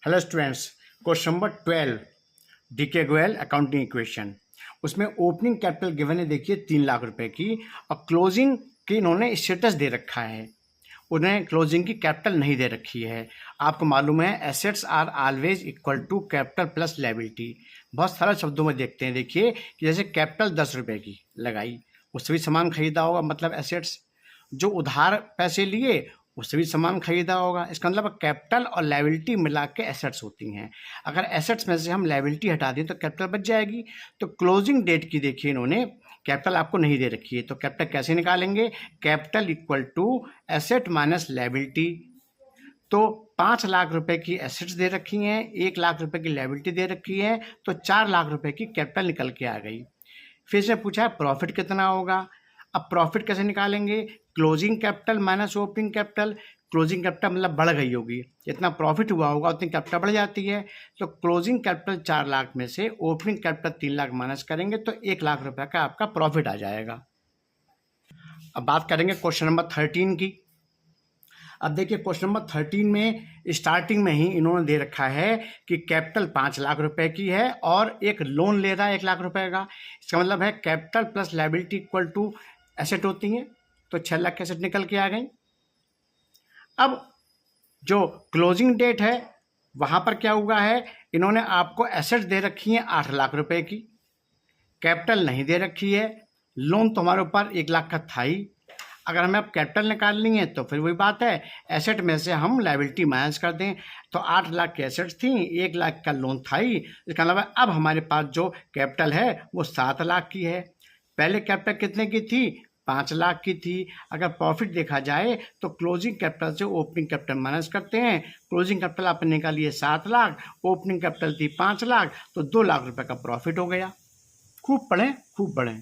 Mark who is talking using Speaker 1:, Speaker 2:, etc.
Speaker 1: Hello students, question number 12 DK Goyal accounting equation. उसमें opening capital given है, देखिए 3 लाख रुपए की, और क्लोजिंग की इन्होंने स्टेटस दे रखा है, उन्हें क्लोजिंग की कैपिटल नहीं दे रखी है। आपको मालूम है assets are always equal to capital plus liability. बहुत सरल शब्दों में देखते हैं, देखिए कि जैसे कैपिटल 10 रुपए की लगाई, उससे भी सामान खरीदा होगा, मतलब एसेट्स। जो उधार पैसे लिए उससे भी सामान खरीदा होगा। इसका मतलब कैपिटल और लायबिलिटी मिला के एसेट्स होती हैं। अगर एसेट्स में से हम लायबिलिटी हटा दें तो कैपिटल बच जाएगी। तो क्लोजिंग डेट की देखिए इन्होंने कैपिटल आपको नहीं दे रखी है, तो कैपिटल कैसे निकालेंगे? Capital equal to asset minus liability. तो 5 लाख रुपए की एसेट्स दे रखी हैं, 1 लाख रुपए की लायबिलिटी दे रखी है, तो 4 लाख रुपए की कैपिटल निकल के आ गई। फिर से पूछा है प्रॉफिट कितना होगा। अब प्रॉफिट कैसे निकालेंगे? Closing capital minus opening capital. Closing capital मतलब बढ़ गई होगी, जितना प्रॉफिट हुआ होगा उतनी कैपिटल बढ़ जाती है। तो क्लोजिंग कैपिटल 4 लाख में से ओपनिंग कैपिटल 3 लाख माइनस करेंगे तो 1 लाख रुपए का आपका प्रॉफिट आ जाएगा। अब बात करेंगे क्वेश्चन नंबर 13 की। अब देखिए क्वेश्चन नंबर 13 में स्टार्टिंग में ही इन्होंने दे रखा है कि कैपिटल 5 लाख रुपए की है और एक लोन ले रहा है 1 लाख रुपए का। इसका मतलब है capital plus liability equal to asset होती है, तो 6 लाख की एसेट निकल के आ गई। अब जो क्लोजिंग डेट है वहां पर क्या हुआ है, इन्होंने आपको एसेट दे रखी है 8 लाख रुपए की, कैपिटल नहीं दे रखी है, लोन तो हमारे ऊपर 1 लाख का था ही। अगर हमें अब कैपिटल निकालनी है तो फिर वही बात है, एसेट में से हम लायबिलिटी माइनस कर दें। तो 8 लाख की एसेट्स थी, 1 लाख का लोन था ही, इसका मतलब अब हमारे पास जो कैपिटल है वो 7 लाख की है। पहले कैपिटल कितने की थी? 5 लाख की थी। अगर प्रॉफिट देखा जाए तो क्लोजिंग कैपिटल से ओपनिंग कैपिटल माइनस करते हैं। क्लोजिंग कैपिटल आपने निकाली है 7 लाख, ओपनिंग कैपिटल थी 5 लाख, तो 2 लाख रुपए का प्रॉफिट हो गया। खूब पढ़ें, खूब बढ़ें।